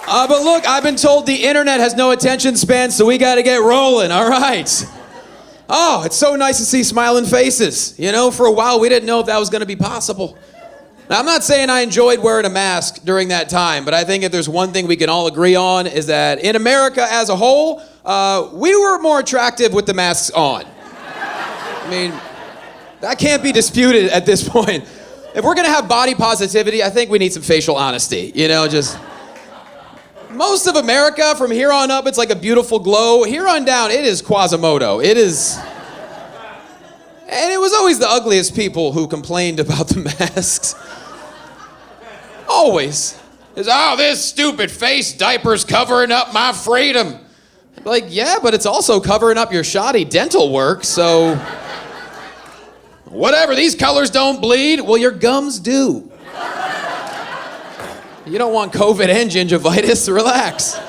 But look, I've been told the internet has no attention span, so we gotta get rolling, all right. Oh, it's so nice to see smiling faces. You know, for a while we didn't know if that was gonna be possible. Now, I'm not saying I enjoyed wearing a mask during that time, but I think if there's one thing we can all agree on is that in America as a whole, we were more attractive with the masks on. I mean, that can't be disputed at this point. If we're gonna have body positivity, I think we need some facial honesty, you know, just... Most of America, from here on up, it's like a beautiful glow. Here on down, it is Quasimodo. It is... And it was always the ugliest people who complained about the masks. Always. It's, oh, this stupid face diaper's covering up my freedom. Like, yeah, but it's also covering up your shoddy dental work, so... Whatever, these colors don't bleed. Well, your gums do. You don't want COVID and gingivitis, relax.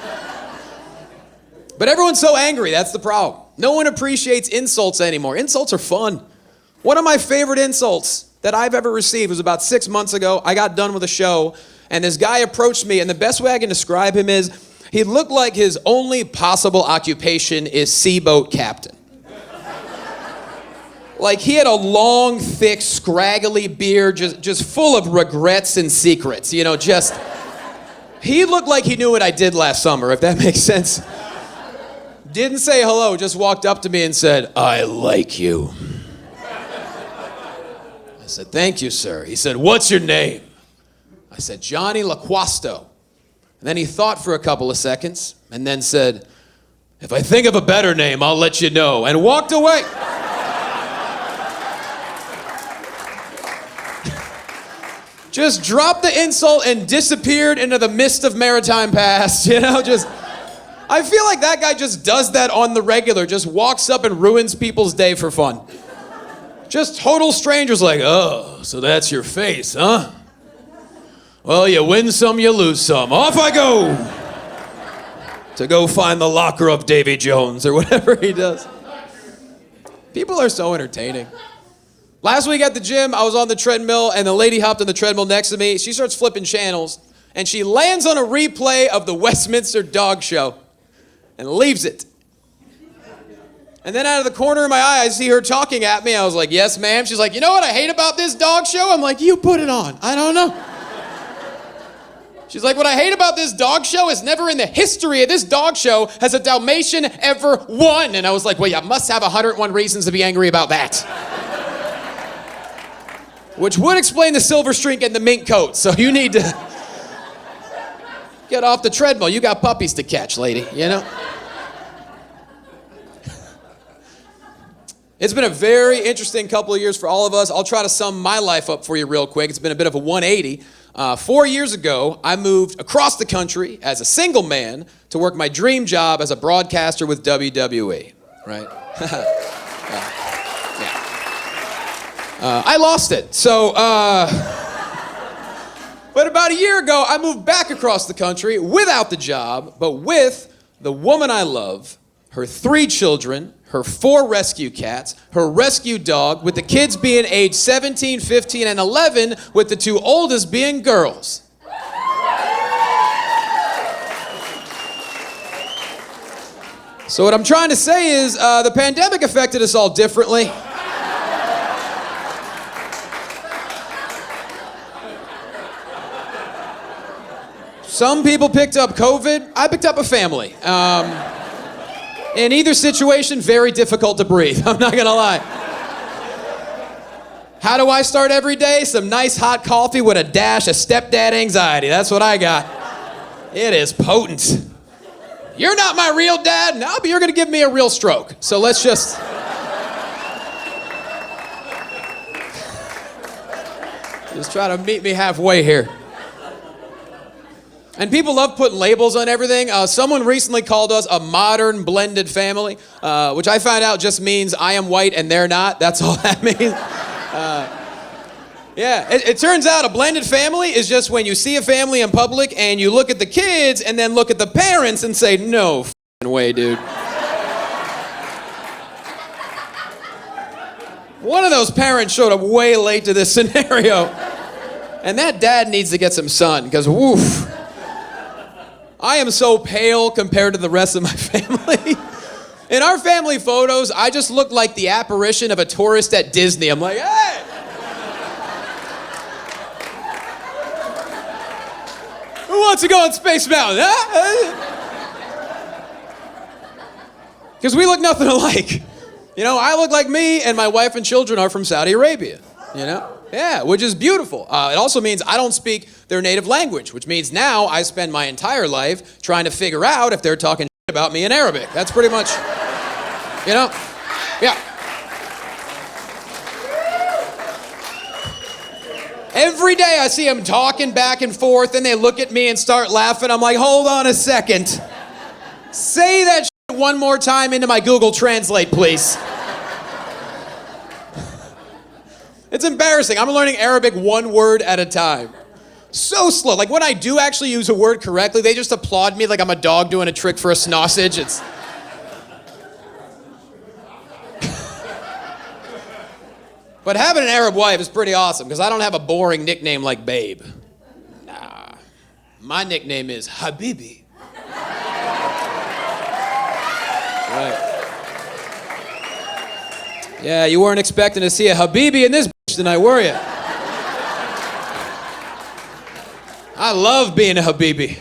But everyone's so angry, that's the problem. No one appreciates insults anymore. Insults are fun. One of my favorite insults that I've ever received was about 6 months ago. I got done with a show, and this guy approached me, and the best way I can describe him is, he looked like his only possible occupation is seaboat captain. Like, he had a long, thick, scraggly beard, just full of regrets and secrets, you know, just... He looked like he knew what I did last summer, if that makes sense. Didn't say hello, just walked up to me and said, I like you. I said, thank you, sir. He said, what's your name? I said, Jonny Loquasto. And then he thought for a couple of seconds, and then said, if I think of a better name, I'll let you know, and walked away. Just dropped the insult and disappeared into the mist of maritime past, you know, just... I feel like that guy just does that on the regular, just walks up and ruins people's day for fun. Just total strangers like, oh, so that's your face, huh? Well, you win some, you lose some. Off I go! To go find the locker of Davy Jones or whatever he does. People are so entertaining. Last week at the gym, I was on the treadmill, and the lady hopped on the treadmill next to me. She starts flipping channels, and she lands on a replay of the Westminster Dog Show and leaves it. And then out of the corner of my eye, I see her talking at me. I was like, yes, ma'am. She's like, you know what I hate about this dog show? I'm like, you put it on. I don't know. She's like, what I hate about this dog show is never in the history of this dog show has a Dalmatian ever won. And I was like, well, you must have 101 reasons to be angry about that. Which would explain the silver streak and the mink coat. So you need to get off the treadmill. You got puppies to catch, lady, you know? It's been a very interesting couple of years for all of us. I'll try to sum my life up for you real quick. It's been a bit of a 180. 4 years ago, I moved across the country as a single man to work my dream job as a broadcaster with WWE, right? I lost it. So, but about a year ago, I moved back across the country without the job, but with the woman I love, her 3 children, her 4 rescue cats, her rescue dog, with the kids being age 17, 15, and 11, with the 2 oldest being girls. So what I'm trying to say is the pandemic affected us all differently. Some people picked up COVID. I picked up a family. In either situation, very difficult to breathe. I'm not gonna lie. How do I start every day? Some nice hot coffee with a dash of stepdad anxiety. That's what I got. It is potent. You're not my real dad? No, but you're gonna give me a real stroke. So let's just... just try to meet me halfway here. And people love putting labels on everything. Someone recently called us a modern blended family, which I found out just means I am white and they're not. That's all that means. Yeah, it turns out a blended family is just when you see a family in public and you look at the kids and then look at the parents and say, no f***ing way, dude. One of those parents showed up way late to this scenario. And that dad needs to get some sun, because woof. I am so pale compared to the rest of my family. In our family photos, I just look like the apparition of a tourist at Disney. I'm like, hey! Who wants to go on Space Mountain? Because we look nothing alike. You know, I look like me, and my wife and children are from Saudi Arabia. You know? Yeah, which is beautiful. It also means I don't speak their native language, which means now I spend my entire life trying to figure out if they're talking shit about me in Arabic. That's pretty much, you know? Yeah. Every day I see them talking back and forth, and they look at me and start laughing. I'm like, hold on a second. Say that shit one more time into my Google Translate, please. It's embarrassing. I'm learning Arabic one word at a time. So slow. Like when I do actually use a word correctly, they just applaud me like I'm a dog doing a trick for a sausage. It's... But having an Arab wife is pretty awesome because I don't have a boring nickname like Babe. Nah. My nickname is Habibi. Right. Yeah, you weren't expecting to see a Habibi in this bitch tonight, were you? I love being a Habibi.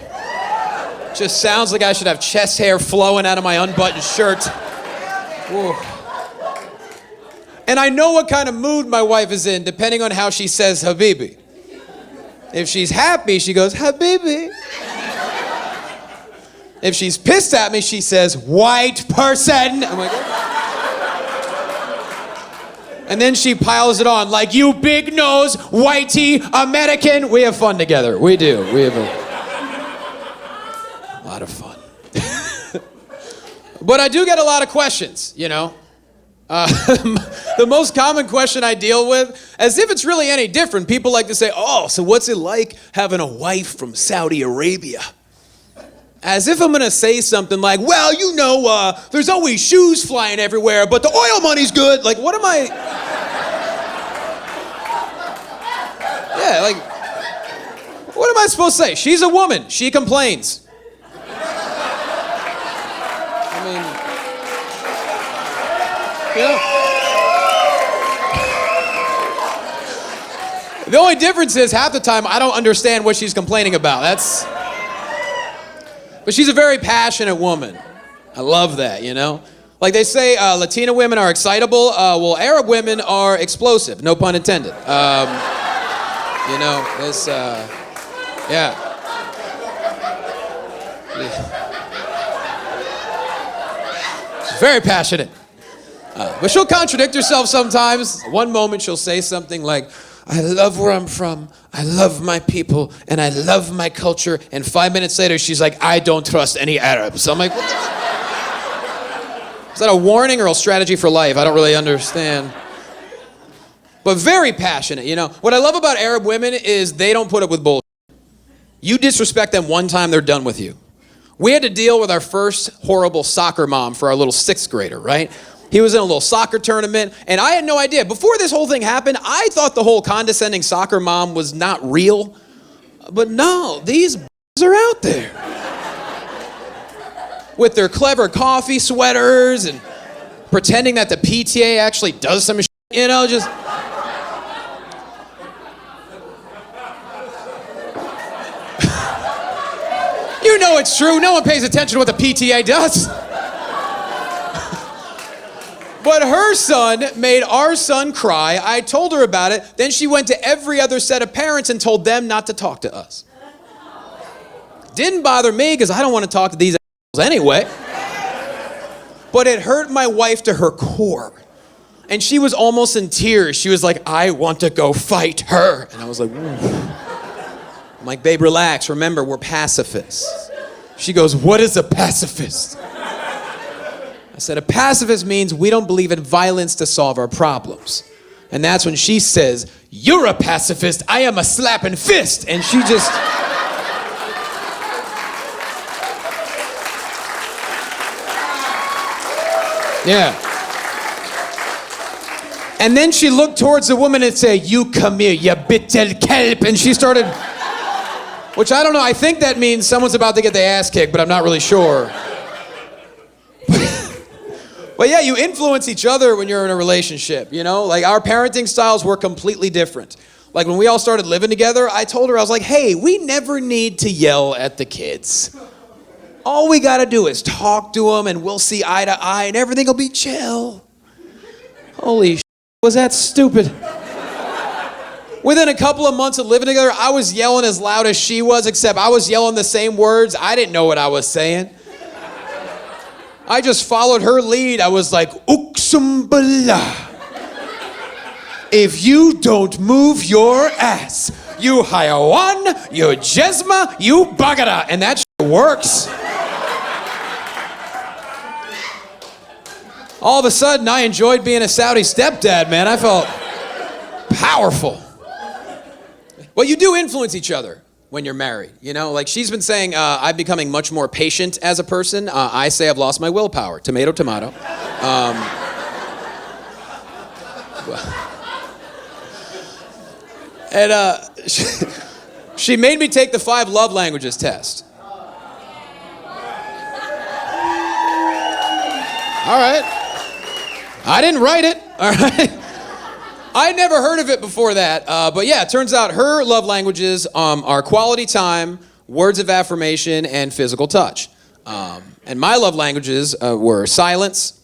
Just sounds like I should have chest hair flowing out of my unbuttoned shirt. Whoa. And I know what kind of mood my wife is in, depending on how she says Habibi. If she's happy, she goes, Habibi. If she's pissed at me, she says, white person. I'm like, and then she piles it on, like, you big nose, whitey, American. We have fun together. We do. We have a lot of fun. But I do get a lot of questions, you know. The most common question I deal with, as if it's really any different, people like to say, oh, so what's it like having a wife from Saudi Arabia? As if I'm gonna say something like, well, you know, there's always shoes flying everywhere, but the oil money's good. Like, what am I? Yeah, like, what am I supposed to say? She's a woman. She complains. I mean, you know. The only difference is half the time I don't understand what she's complaining about. But she's a very passionate woman. I love that, you know? Like they say, Latina women are excitable. Well, Arab women are explosive. No pun intended. You know, this, yeah. She's very passionate. But she'll contradict herself sometimes. One moment she'll say something like, I love where I'm from, I love my people, and I love my culture. And 5 minutes later, she's like, I don't trust any Arabs. I'm like, what the... Is that a warning or a strategy for life? I don't really understand. But very passionate, you know. What I love about Arab women is they don't put up with bullshit. You disrespect them one time, they're done with you. We had to deal with our first horrible soccer mom for our little 6th grader, right? He was in a little soccer tournament, and I had no idea. Before this whole thing happened, I thought the whole condescending soccer mom was not real. But no, these are out there. With their clever coffee sweaters and pretending that the PTA actually does some shit, you know, just... You know it's true. No one pays attention to what the PTA does. But her son made our son cry. I told her about it. Then she went to every other set of parents and told them not to talk to us. Didn't bother me because I don't want to talk to these assholes anyway. But it hurt my wife to her core. And she was almost in tears. She was like, I want to go fight her. And I was like, ooh. I'm like, babe, relax. Remember, we're pacifists. She goes, what is a pacifist? I said, a pacifist means we don't believe in violence to solve our problems. And that's when she says, you're a pacifist, I am a slapping fist. And she just... Yeah. And then she looked towards the woman and said, you come here, you bittel kelp. And she started Which I don't know, I think that means someone's about to get their ass kicked, but I'm not really sure. But yeah, you influence each other when you're in a relationship, you know? Like, our parenting styles were completely different. Like, when we all started living together, I told her, I was like, hey, we never need to yell at the kids. All we gotta do is talk to them, and we'll see eye to eye, and everything will be chill. Holy shit, was that stupid? Within a couple of months of living together, I was yelling as loud as she was, except I was yelling the same words. I didn't know what I was saying. I just followed her lead. I was like, Uksambala. If you don't move your ass, you hayawan, you jezma, you bagara. And that shit works. All of a sudden, I enjoyed being a Saudi stepdad, man. I felt powerful. Well, you do influence each other when you're married, you know? Like, she's been saying, I'm becoming much more patient as a person. I say I've lost my willpower. Tomato, tomato. She made me take the 5 love languages test. All right. I didn't write it, all right? I'd never heard of it before that, but yeah, it turns out her love languages are quality time, words of affirmation, and physical touch. And my love languages were silence,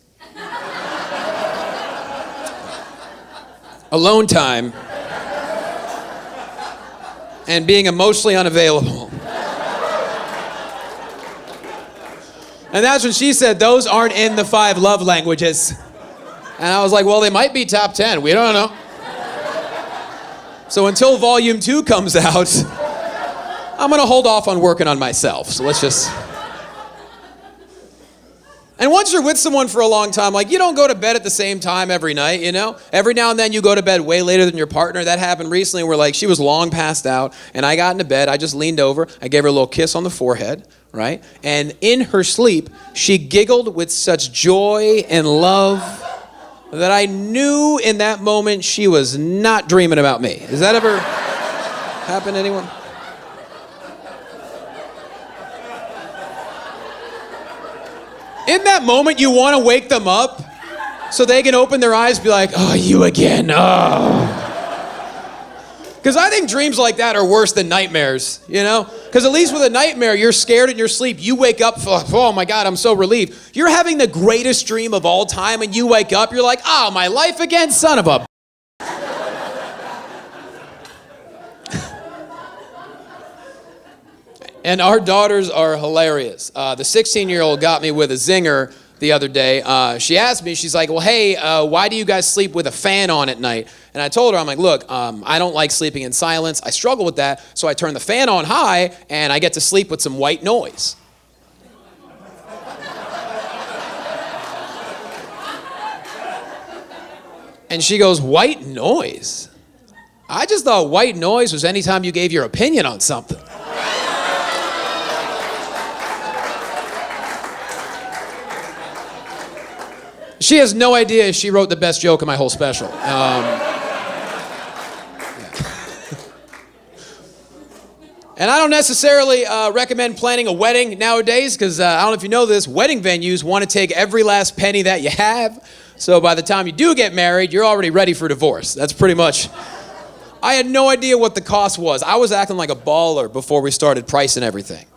alone time, and being emotionally unavailable. And that's when she said, those aren't in the 5 love languages. And I was like, well, they might be top 10. We don't know. So until volume 2 comes out, I'm gonna hold off on working on myself. So let's just... And once you're with someone for a long time, like, you don't go to bed at the same time every night, you know? Every now and then you go to bed way later than your partner. That happened recently where, like, she was long passed out, and I got into bed, I just leaned over, I gave her a little kiss on the forehead, right? And in her sleep, she giggled with such joy and love that I knew in that moment she was not dreaming about me. Has that ever happened to anyone? In that moment, you want to wake them up so they can open their eyes and be like, oh, you again, oh. Because I think dreams like that are worse than nightmares, you know? Because at least with a nightmare, you're scared in your sleep. You wake up, oh my God, I'm so relieved. You're having the greatest dream of all time, and you wake up, you're like, oh, my life again, son of a... And our daughters are hilarious. The 16-year-old got me with a zinger the other day. She asked me, she's like, well, hey, why do you guys sleep with a fan on at night? And I told her, I'm like, look, I don't like sleeping in silence. I struggle with that, so I turn the fan on high, and I get to sleep with some white noise. And she goes, white noise? I just thought white noise was anytime you gave your opinion on something. She has no idea she wrote the best joke in my whole special. And I don't necessarily recommend planning a wedding nowadays because I don't know if you know this, wedding venues want to take every last penny that you have. So by the time you do get married, you're already ready for divorce. That's pretty much... I had no idea what the cost was. I was acting like a baller before we started pricing everything.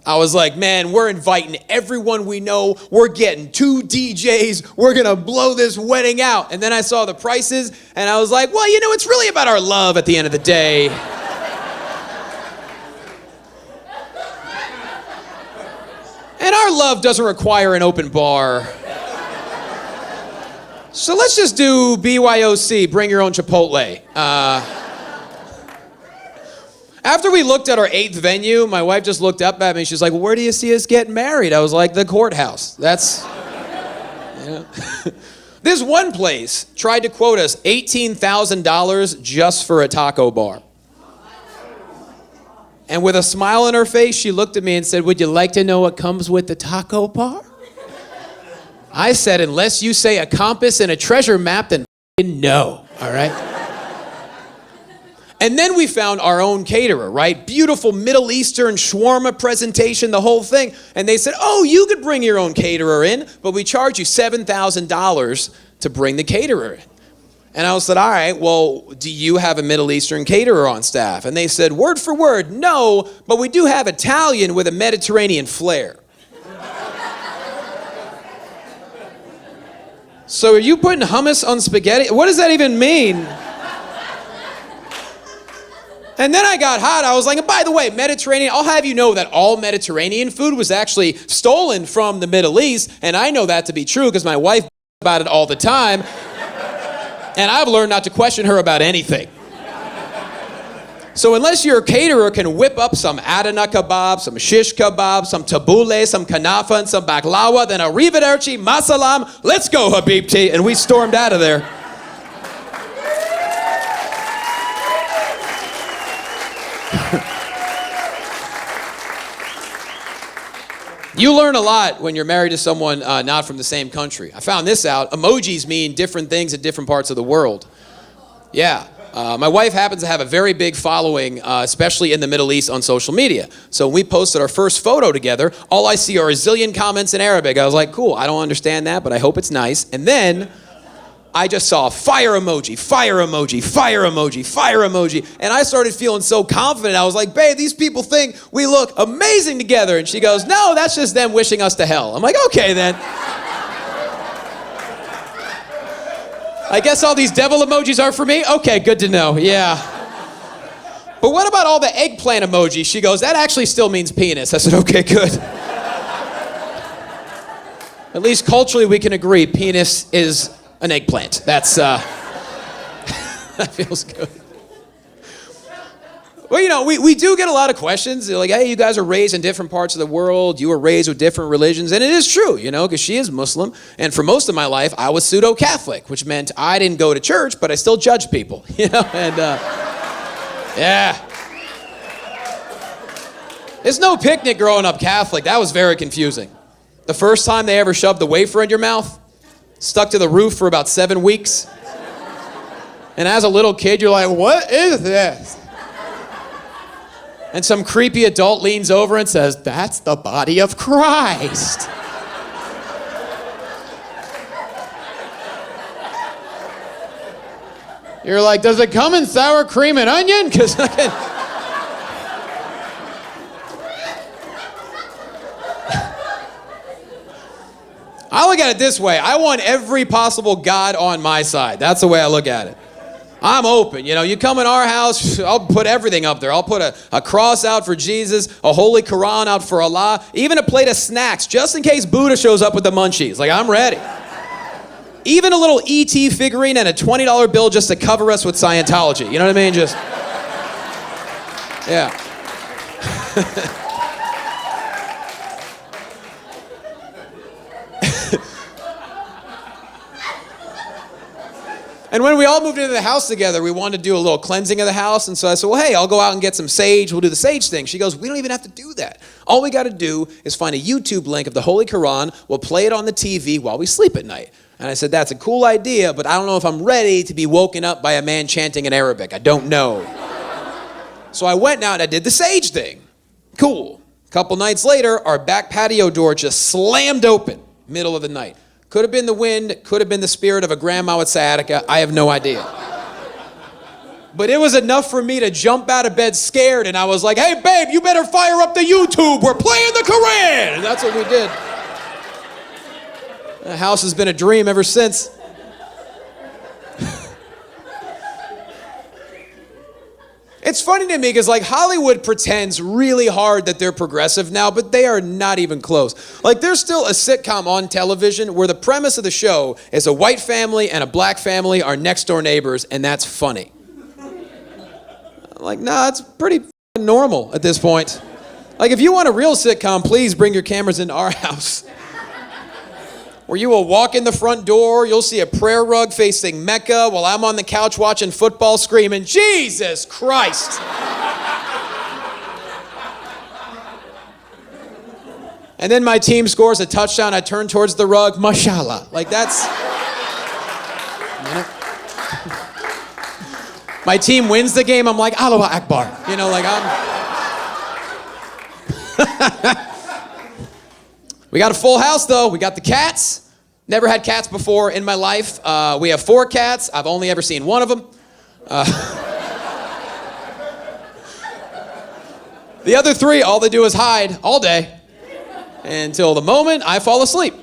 I was like, man, we're inviting everyone we know. We're getting 2 DJs. We're going to blow this wedding out. And then I saw the prices, and I was like, well, you know, it's really about our love at the end of the day. And our love doesn't require an open bar. So let's just do BYOC, bring your own Chipotle. After we looked at our 8th venue, my wife just looked up at me. She's like, well, where do you see us getting married? I was like, the courthouse. That's, yeah. This one place tried to quote us $18,000 just for a taco bar. And with a smile on her face, she looked at me and said, would you like to know what comes with the taco bar? I said, unless you say a compass and a treasure map, then no, all right? And then we found our own caterer, right? Beautiful Middle Eastern shawarma presentation, the whole thing. And they said, oh, you could bring your own caterer in, but we charge you $7,000 to bring the caterer in. And I said, all right, well, do you have a Middle Eastern caterer on staff? And they said, word for word, no, but we do have Italian with a Mediterranean flair. So are you putting hummus on spaghetti? What does that even mean? And then I got hot. I was like, by the way, Mediterranean, I'll have you know that all Mediterranean food was actually stolen from the Middle East. And I know that to be true because my wife about it all the time. And I've learned not to question her about anything. So unless your caterer can whip up some Adana kebab, some shish kebab, some tabbouleh, some kanafa, and some baklava, then arrivederci, masalam, let's go, Habibti. And we stormed out of there. You learn a lot when you're married to someone not from the same country. I found this out. Emojis mean different things in different parts of the world. Yeah. My wife happens to have a very big following, especially in the Middle East on social media. So when we posted our first photo together, all I see are a zillion comments in Arabic. I was like, cool, I don't understand that, but I hope it's nice. And then I just saw fire emoji, fire emoji, fire emoji, fire emoji. And I started feeling so confident. I was like, babe, these people think we look amazing together. And she goes, no, that's just them wishing us to hell. I'm like, okay then. I guess all these devil emojis are for me? Okay, good to know, yeah. But what about all the eggplant emojis? She goes, that actually still means penis. I said, okay, good. At least culturally we can agree penis is an eggplant. That's, that feels good. Well, you know, we do get a lot of questions. They're like, hey, you guys are raised in different parts of the world. You were raised with different religions. And it is true, you know, because she is Muslim. And for most of my life, I was pseudo-Catholic, which meant I didn't go to church, but I still judged people, you know? And, yeah. It's no picnic growing up Catholic. That was very confusing. The first time they ever shoved the wafer in your mouth, stuck to the roof for about 7 weeks. And as a little kid, you're like, what is this? And some creepy adult leans over and says, that's the body of Christ. You're like, does it come in sour cream and onion? Because I can... I look at it this way. I want every possible God on my side. That's the way I look at it. I'm open. You know, you come in our house, I'll put everything up there. I'll put a cross out for Jesus, a holy Quran out for Allah, even a plate of snacks, just in case Buddha shows up with the munchies. Like, I'm ready. Even a little E.T. figurine and a $20 bill just to cover us with Scientology. You know what I mean? Just, yeah. And when we all moved into the house together, we wanted to do a little cleansing of the house. And so I said, well, hey, I'll go out and get some sage. We'll do the sage thing. She goes, we don't even have to do that. All we got to do is find a YouTube link of the Holy Quran. We'll play it on the TV while we sleep at night. And I said, that's a cool idea, but I don't know if I'm ready to be woken up by a man chanting in Arabic. I don't know. So I went out and I did the sage thing. Cool. A couple nights later, our back patio door just slammed open, middle of the night. Could have been the wind, could have been the spirit of a grandma with sciatica. I have no idea. But it was enough for me to jump out of bed scared, and I was like, hey, babe, you better fire up the YouTube. We're playing the Quran. And that's what we did. The house has been a dream ever since. It's funny to me because, like, Hollywood pretends really hard that they're progressive now, but they are not even close. Like, there's still a sitcom on television where the premise of the show is a white family and a black family are next door neighbors, and that's funny. I'm like, nah, it's pretty normal at this point. Like, if you want a real sitcom, please bring your cameras into our house. Where you will walk in the front door, you'll see a prayer rug facing Mecca while I'm on the couch watching football screaming, Jesus Christ! And then my team scores a touchdown, I turn towards the rug, mashallah. Like, that's... My team wins the game, I'm like, Allahu Akbar. You know, like We got a full house though. We got the cats. Never had cats before in my life. We have 4 cats. I've only ever seen one of them. The other 3, all they do is hide all day until the moment I fall asleep.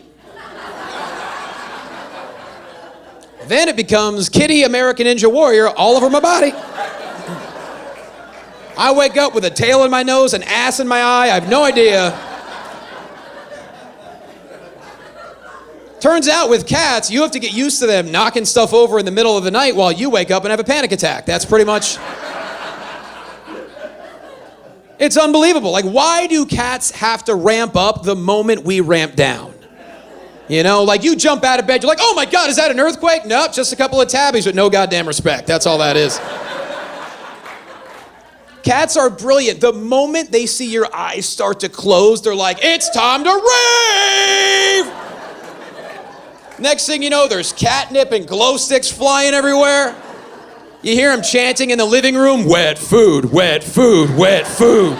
Then it becomes Kitty, American Ninja Warrior, all over my body. I wake up with a tail in my nose, an ass in my eye. I have no idea. Turns out with cats, you have to get used to them knocking stuff over in the middle of the night while you wake up and have a panic attack. That's pretty much... It's unbelievable. Like, why do cats have to ramp up the moment we ramp down? You know, like you jump out of bed, you're like, oh my God, is that an earthquake? Nope, just a couple of tabbies with no goddamn respect. That's all that is. Cats are brilliant. The moment they see your eyes start to close, they're like, it's time to rave! Next thing you know, there's catnip and glow sticks flying everywhere. You hear them chanting in the living room, wet food, wet food, wet food.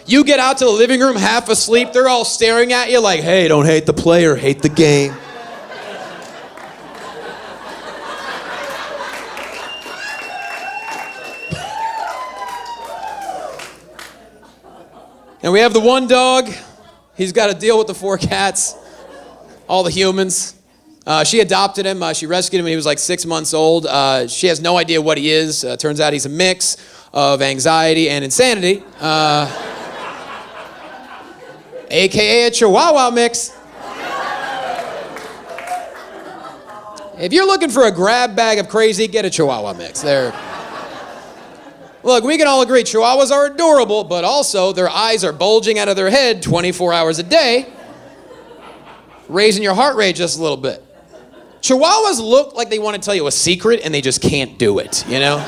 You get out to the living room half asleep, they're all staring at you like, hey, don't hate the player, hate the game. And we have the one dog. He's got to deal with the 4 cats, all the humans. She adopted him. She rescued him when he was like 6 months old. She has no idea what he is. Turns out he's a mix of anxiety and insanity. AKA a Chihuahua mix. If you're looking for a grab bag of crazy, get a Chihuahua mix. Look, we can all agree Chihuahuas are adorable, but also their eyes are bulging out of their head 24 hours a day, raising your heart rate just a little bit. Chihuahuas look like they want to tell you a secret and they just can't do it, you know?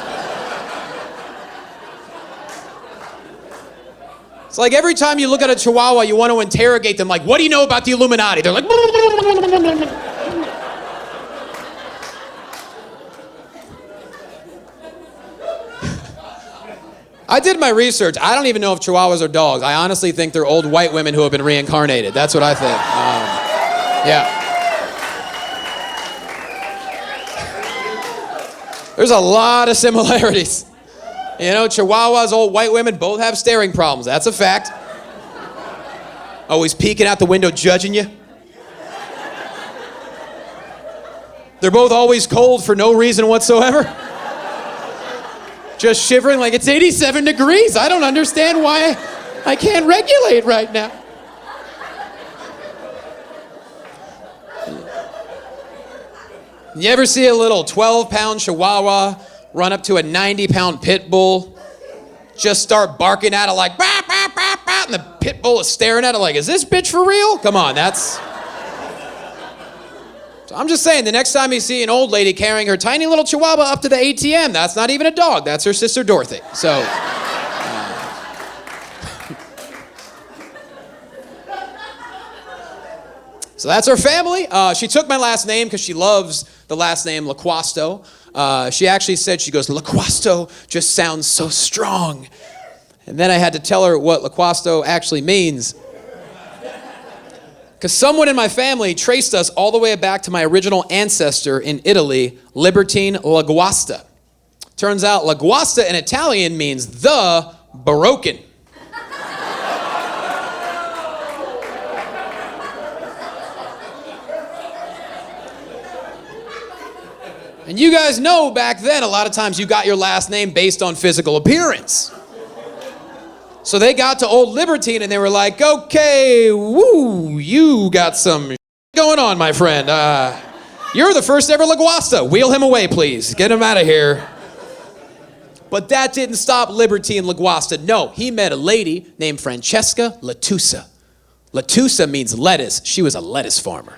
It's like every time you look at a Chihuahua, you want to interrogate them like, what do you know about the Illuminati? They're like... I did my research. I don't even know if Chihuahuas are dogs. I honestly think they're old white women who have been reincarnated. That's what I think. Yeah. There's a lot of similarities. You know, Chihuahuas, old white women, both have staring problems. That's a fact. Always peeking out the window, judging you. They're both always cold for no reason whatsoever. Just shivering like it's 87 degrees. I don't understand why I can't regulate right now. You ever see a little 12-pound Chihuahua run up to a 90-pound pit bull, just start barking at it like, bah, bah, bah, bah, and the pit bull is staring at it like, is this bitch for real? Come on, that's... So I'm just saying, the next time you see an old lady carrying her tiny little Chihuahua up to the ATM, that's not even a dog, that's her sister Dorothy. So... So that's her family. She took my last name because she loves the last name Loquasto. She actually said, she goes, Loquasto just sounds so strong. And then I had to tell her what Loquasto actually means. Because someone in my family traced us all the way back to my original ancestor in Italy, Libertine Loquasto. Turns out Loquasto in Italian means the broken. And you guys know back then, a lot of times you got your last name based on physical appearance. So they got to old Libertine and they were like, okay, woo, you got some going on, my friend. You're the first ever Loquasto. Wheel him away, please. Get him out of here. But that didn't stop Libertine Loquasto. No, he met a lady named Francesca Lattusa. Lattusa means lettuce. She was a lettuce farmer.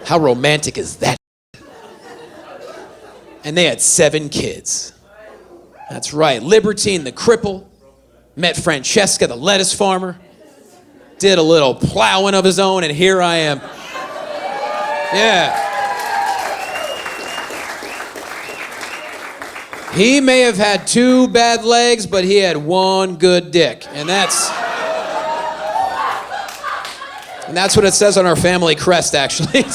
How romantic is that? And they had 7 kids. That's right. Libertine, the cripple, met Francesca, the lettuce farmer, did a little plowing of his own, and here I am. Yeah. He may have had 2 bad legs, but he had 1 good dick. And that's what it says on our family crest, actually.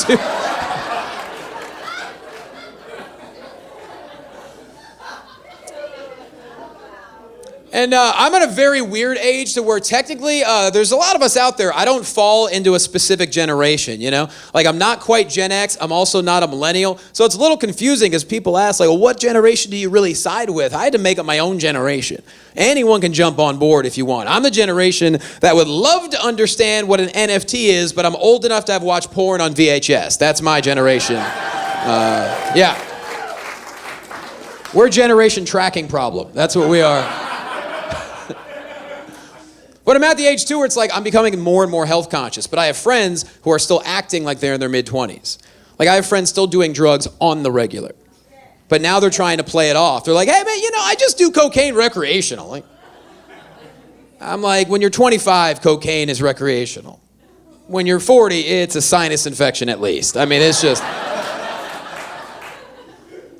And I'm at a very weird age to where technically there's a lot of us out there. I don't fall into a specific generation, you know? Like, I'm not quite Gen X. I'm also not a millennial. So it's a little confusing because people ask, like, well, what generation do you really side with? I had to make up my own generation. Anyone can jump on board if you want. I'm the generation that would love to understand what an NFT is, but I'm old enough to have watched porn on VHS. That's my generation. Yeah. We're generation tracking problem. That's what we are. But I'm at the age, too, where it's like I'm becoming more and more health conscious. But I have friends who are still acting like they're in their mid-20s. Like, I have friends still doing drugs on the regular. But now they're trying to play it off. They're like, hey, man, you know, I just do cocaine recreationally. I'm like, when you're 25, cocaine is recreational. When you're 40, it's a sinus infection at least. I mean, it's just...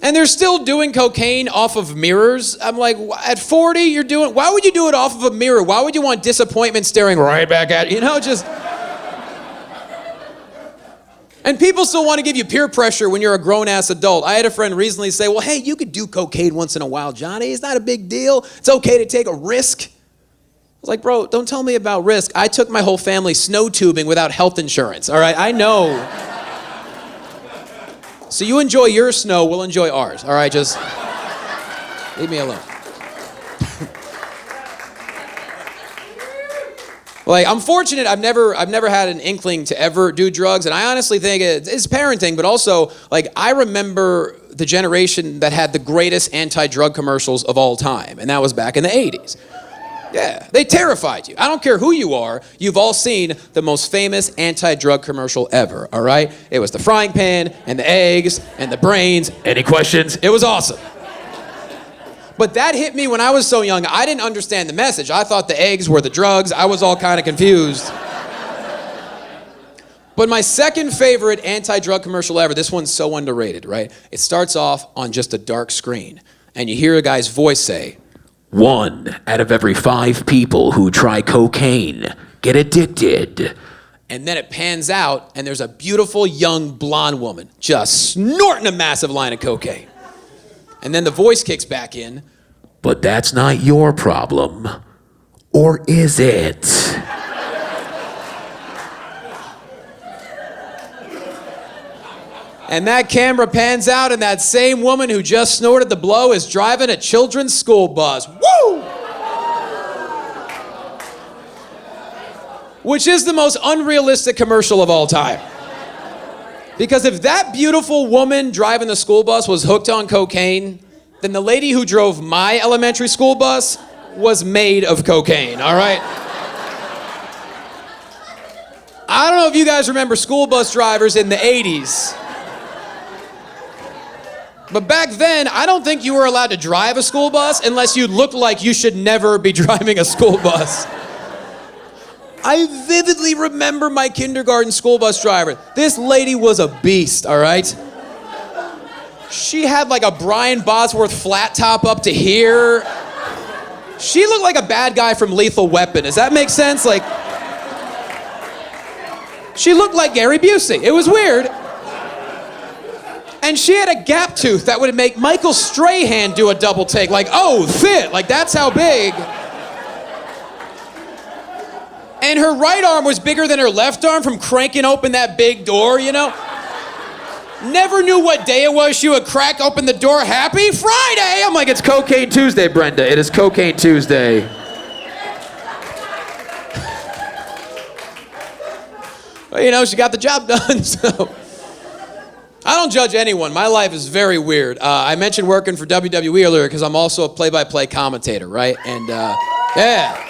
And they're still doing cocaine off of mirrors. I'm like, at 40, you're doing... Why would you do it off of a mirror? Why would you want disappointment staring right back at you? You know, just... And people still want to give you peer pressure when you're a grown-ass adult. I had a friend recently say, well, hey, you could do cocaine once in a while, Johnny. It's not a big deal. It's okay to take a risk. I was like, bro, don't tell me about risk. I took my whole family snow tubing without health insurance, all right? I know... So you enjoy your snow, we'll enjoy ours. All right, just leave me alone. Like, I'm fortunate. I've never had an inkling to ever do drugs, and I honestly think it's parenting. But also, like, I remember the generation that had the greatest anti-drug commercials of all time, and that was back in the '80s. Yeah, they terrified you. I don't care who you are. You've all seen the most famous anti-drug commercial ever, all right? It was the frying pan and the eggs and the brains. Any questions? It was awesome. But that hit me when I was so young. I didn't understand the message. I thought the eggs were the drugs. I was all kind of confused. But my second favorite anti-drug commercial ever, this one's so underrated, right? It starts off on just a dark screen, and you hear a guy's voice say, 1 out of every 5 people who try cocaine get addicted. And then it pans out, and there's a beautiful young blonde woman just snorting a massive line of cocaine. And then the voice kicks back in. But that's not your problem. Or is it? And that camera pans out, and that same woman who just snorted the blow is driving a children's school bus. Woo! Which is the most unrealistic commercial of all time. Because if that beautiful woman driving the school bus was hooked on cocaine, then the lady who drove my elementary school bus was made of cocaine, all right? I don't know if you guys remember school bus drivers in the 80s. But back then, I don't think you were allowed to drive a school bus unless you looked like you should never be driving a school bus. I vividly remember my kindergarten school bus driver. This lady was a beast, all right? She had like a Brian Bosworth flat top up to here. She looked like a bad guy from Lethal Weapon. Does that make sense? Like, she looked like Gary Busey. It was weird. And she had a gap tooth that would make Michael Strahan do a double take. Like, oh, fit. Like, that's how big. And her right arm was bigger than her left arm from cranking open that big door, you know? Never knew what day it was she would crack open the door. Happy Friday! I'm like, it's Cocaine Tuesday, Brenda. It is Cocaine Tuesday. Well, you know, she got the job done, so... I don't judge anyone. My life is very weird. I mentioned working for WWE earlier because I'm also a play-by-play commentator, right? And, yeah.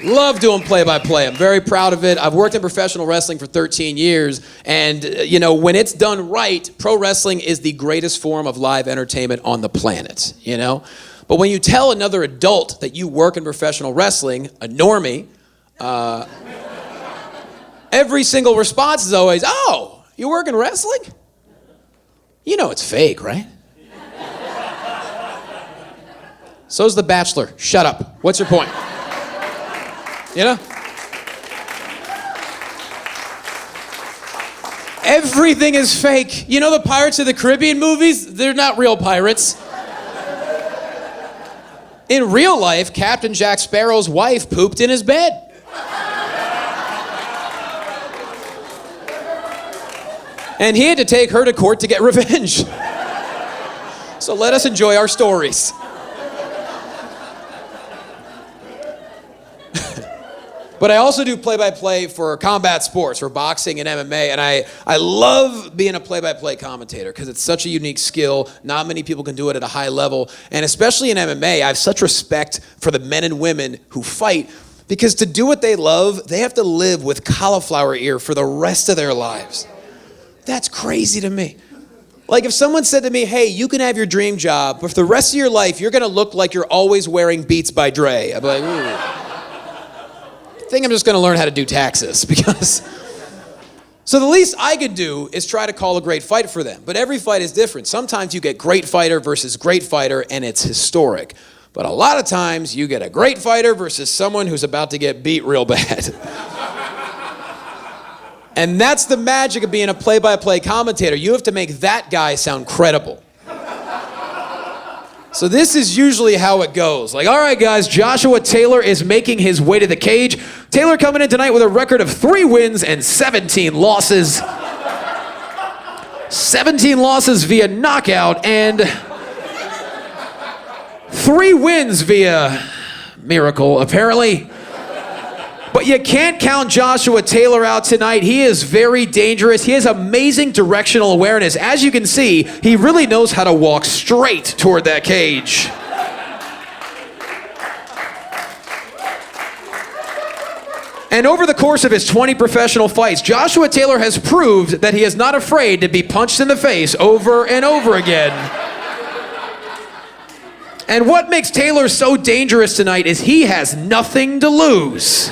Love doing play-by-play. I'm very proud of it. I've worked in professional wrestling for 13 years. And, you know, when it's done right, pro wrestling is the greatest form of live entertainment on the planet, you know? But when you tell another adult that you work in professional wrestling, a normie, every single response is always, oh, you work in wrestling? You know it's fake, right? So's The Bachelor. Shut up. What's your point? You know? Everything is fake. You know the Pirates of the Caribbean movies? They're not real pirates. In real life, Captain Jack Sparrow's wife pooped in his bed. And he had to take her to court to get revenge. So let us enjoy our stories. But I also do play-by-play for combat sports, for boxing and MMA, and I love being a play-by-play commentator because it's such a unique skill. Not many people can do it at a high level, and especially in MMA, I have such respect for the men and women who fight because to do what they love, they have to live with cauliflower ear for the rest of their lives. That's crazy to me. Like if someone said to me, hey, you can have your dream job, but for the rest of your life, you're gonna look like you're always wearing Beats by Dre. I'd be like, ooh. I think I'm just gonna learn how to do taxes because... So the least I could do is try to call a great fight for them. But every fight is different. Sometimes you get great fighter versus great fighter and it's historic. But a lot of times you get a great fighter versus someone who's about to get beat real bad. And that's the magic of being a play-by-play commentator. You have to make that guy sound credible. So this is usually how it goes. Like, all right, guys, Joshua Taylor is making his way to the cage. Taylor coming in tonight with a record of 3 wins and 17 losses. 17 losses via knockout and 3 wins via miracle, apparently. But you can't count Joshua Taylor out tonight. He is very dangerous. He has amazing directional awareness. As you can see, he really knows how to walk straight toward that cage. And over the course of his 20 professional fights, Joshua Taylor has proved that he is not afraid to be punched in the face over and over again. And what makes Taylor so dangerous tonight is he has nothing to lose.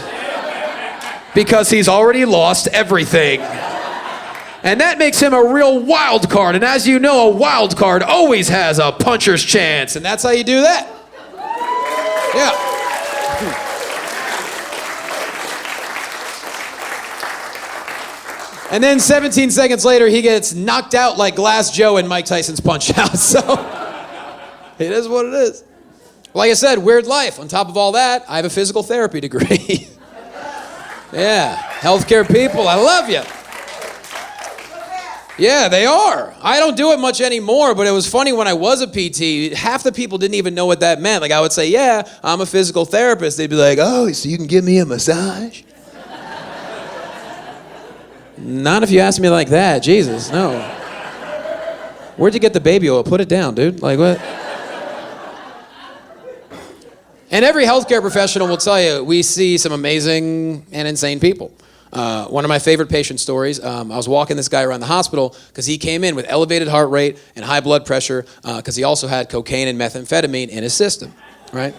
Because he's already lost everything. And that makes him a real wild card. And as you know, a wild card always has a puncher's chance. And that's how you do that. Yeah. And then 17 seconds later, he gets knocked out like Glass Joe in Mike Tyson's Punch-Out. So it is what it is. Like I said, weird life. On top of all that, I have a physical therapy degree. Yeah, healthcare people, I love you. Yeah, they are. I don't do it much anymore, but it was funny when I was a PT, half the people didn't even know what that meant. Like I would say, yeah, I'm a physical therapist. They'd be like, oh, so you can give me a massage? Not if you ask me like that, Jesus, no. Where'd you get the baby oil? Put it down, dude. Like what? And every healthcare professional will tell you, we see some amazing and insane people. One of my favorite patient stories, I was walking this guy around the hospital because he came in with elevated heart rate and high blood pressure because he also had cocaine and methamphetamine in his system, right?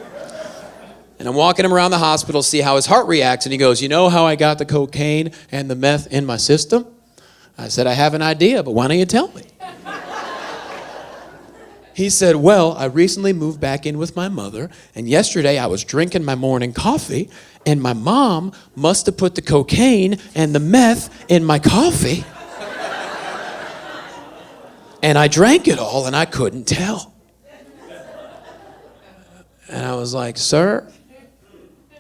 And I'm walking him around the hospital, see how his heart reacts, and he goes, you know how I got the cocaine and the meth in my system? I said, I have an idea, but why don't you tell me? He said, well, I recently moved back in with my mother, and yesterday I was drinking my morning coffee, and my mom must have put the cocaine and the meth in my coffee. And I drank it all, and I couldn't tell. And I was like, sir,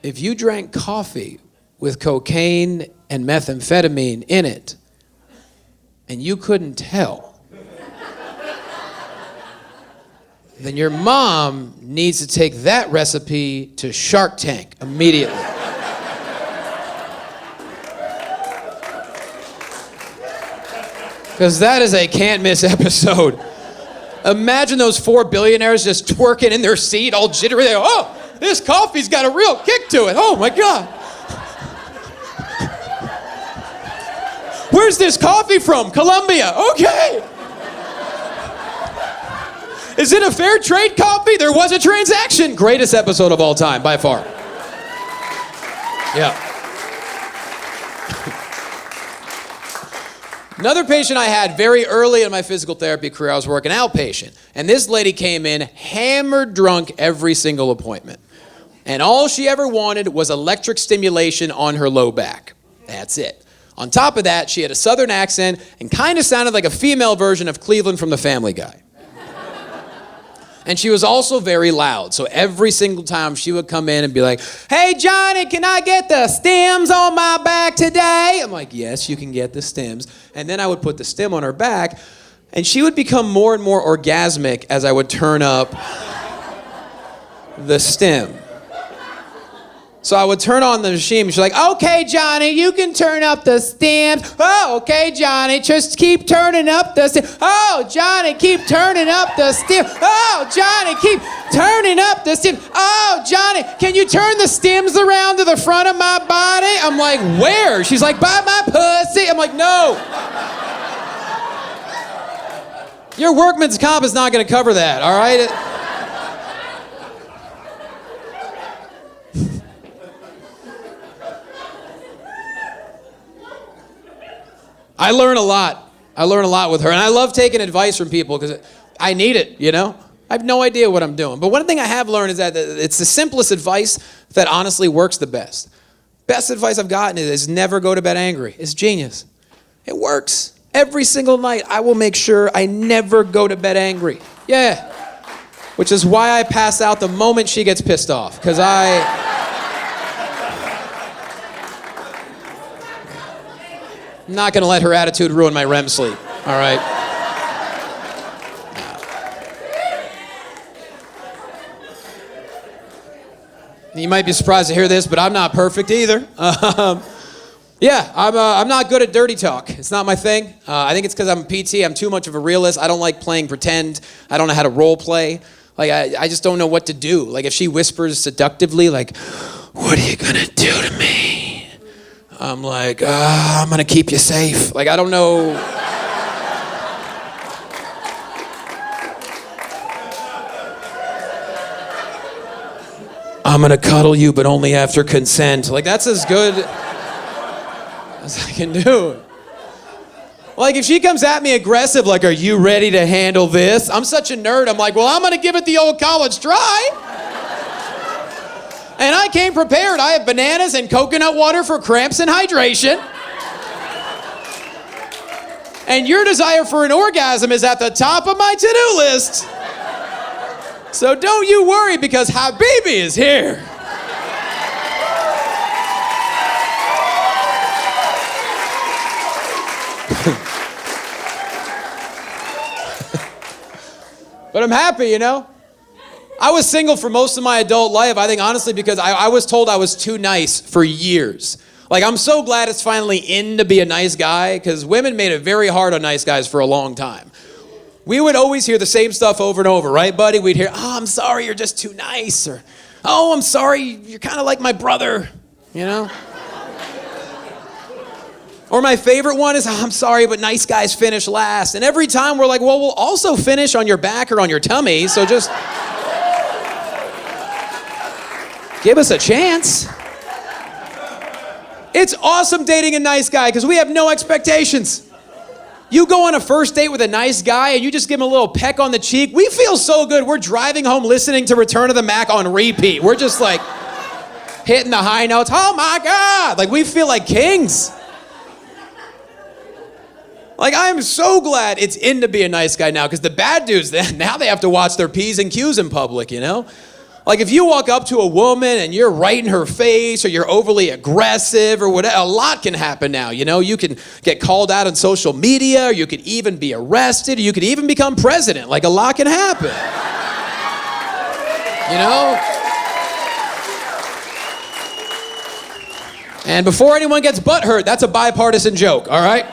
if you drank coffee with cocaine and methamphetamine in it, and you couldn't tell, then your mom needs to take that recipe to Shark Tank immediately. Because that is a can't miss episode. Imagine those 4 billionaires just twerking in their seat, all jittery. They go, oh, this coffee's got a real kick to it. Oh my God. Where's this coffee from? Colombia. Okay. Is it a fair trade coffee? There was a transaction. Greatest episode of all time, by far. Yeah. Another patient I had very early in my physical therapy career, I was working outpatient. And this lady came in hammered drunk every single appointment. And all she ever wanted was electric stimulation on her low back. That's it. On top of that, she had a southern accent and kind of sounded like a female version of Cleveland from The Family Guy. And she was also very loud. So every single time she would come in and be like, "Hey, Johnny, can I get the stems on my back today?" I'm like, "Yes, you can get the stems." And then I would put the stem on her back, and she would become more and more orgasmic as I would turn up the stem. So I would turn on the machine, and she's like, "Okay, Johnny, you can turn up the stems. Oh, okay, Johnny, just keep turning up the stems. Oh, Johnny, keep turning up the stems. Oh, Johnny, keep turning up the stems. Oh, Johnny, can you turn the stems around to the front of my body?" I'm like, "Where?" She's like, "By my pussy." I'm like, "No. Your workman's comp is not going to cover that, all right?" I learn a lot. I learn a lot with her. And I love taking advice from people because I need it, you know? I have no idea what I'm doing. But one thing I have learned is that it's the simplest advice that honestly works the best. Best advice I've gotten is never go to bed angry. It's genius. It works. Every single night, I will make sure I never go to bed angry. Yeah. Which is why I pass out the moment she gets pissed off. Because I'm not going to let her attitude ruin my REM sleep, all right? You might be surprised to hear this, but I'm not perfect either. I'm not good at dirty talk. It's not my thing. I think it's because I'm a PT. I'm too much of a realist. I don't like playing pretend. I don't know how to role play. Like, I just don't know what to do. Like, if she whispers seductively, like, "What are you going to do to me?" I'm like, "I'm going to keep you safe." Like, I don't know. "I'm going to cuddle you, but only after consent." Like, that's as good as I can do. Like, if she comes at me aggressive, like, "Are you ready to handle this?" I'm such a nerd. I'm like, "Well, I'm going to give it the old college try." And I came prepared. I have bananas and coconut water for cramps and hydration. And your desire for an orgasm is at the top of my to-do list. So don't you worry, because Habibi is here. But I'm happy, you know? I was single for most of my adult life, I think, honestly, because I was told I was too nice for years. Like, I'm so glad it's finally in to be a nice guy, because women made it very hard on nice guys for a long time. We would always hear the same stuff over and over, right, buddy? We'd hear, "Oh, I'm sorry, you're just too nice," or, "Oh, I'm sorry, you're kind of like my brother," you know? Or my favorite one is, "Oh, I'm sorry, but nice guys finish last." And every time we're like, "Well, we'll also finish on your back or on your tummy, so just give us a chance." It's awesome dating a nice guy because we have no expectations. You go on a first date with a nice guy and you just give him a little peck on the cheek. We feel so good. We're driving home listening to Return of the Mac on repeat. We're just like hitting the high notes. Oh my God. Like, we feel like kings. Like, I'm so glad it's in to be a nice guy now, because the bad dudes, now they have to watch their P's and Q's in public, you know? Like, if you walk up to a woman and you're right in her face, or you're overly aggressive or whatever, a lot can happen now, you know? You can get called out on social media, or you could even be arrested, or you could even become president. Like, a lot can happen. You know? And before anyone gets butthurt, that's a bipartisan joke, all right?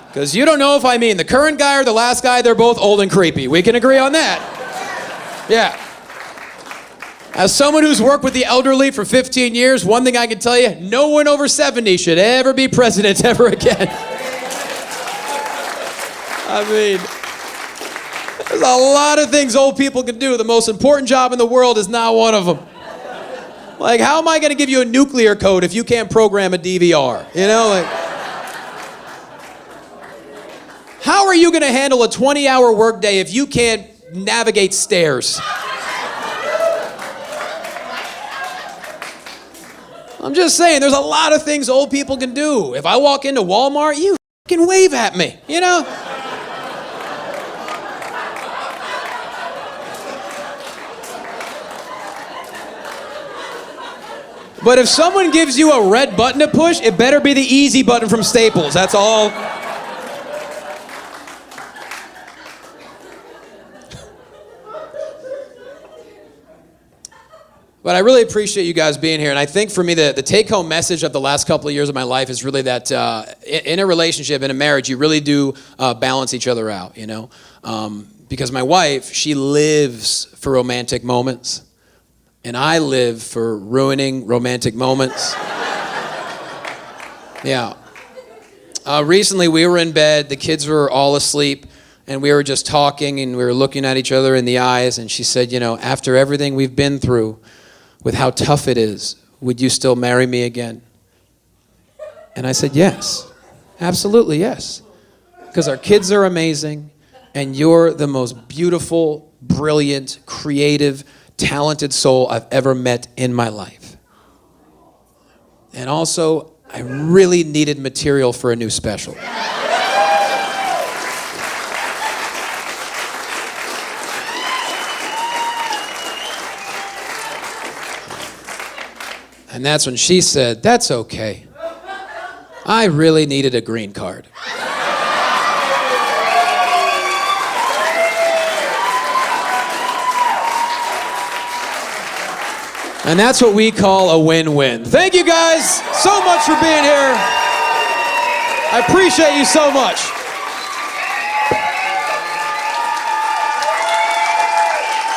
Because you don't know if I mean the current guy or the last guy, they're both old and creepy. We can agree on that. Yeah. As someone who's worked with the elderly for 15 years, one thing I can tell you, no one over 70 should ever be president ever again. I mean, there's a lot of things old people can do. The most important job in the world is not one of them. Like, how am I going to give you a nuclear code if you can't program a DVR? You know, like, are you gonna handle a 20-hour workday if you can't navigate stairs? I'm just saying, there's a lot of things old people can do. If I walk into Walmart, you fucking wave at me, you know? But if someone gives you a red button to push, it better be the easy button from Staples, that's all. But I really appreciate you guys being here. And I think for me, the take-home message of the last couple of years of my life is really that in a relationship, in a marriage, you really do balance each other out, you know? Because my wife, she lives for romantic moments. And I live for ruining romantic moments. Yeah. Recently, we were in bed, the kids were all asleep, and we were just talking, and we were looking at each other in the eyes, and she said, you know, after everything we've been through, with how tough it is, would you still marry me again? And I said, yes, absolutely yes. Because our kids are amazing, and you're the most beautiful, brilliant, creative, talented soul I've ever met in my life. And also, I really needed material for a new special. And that's when she said, that's okay. I really needed a green card. And that's what we call a win-win. Thank you guys so much for being here. I appreciate you so much.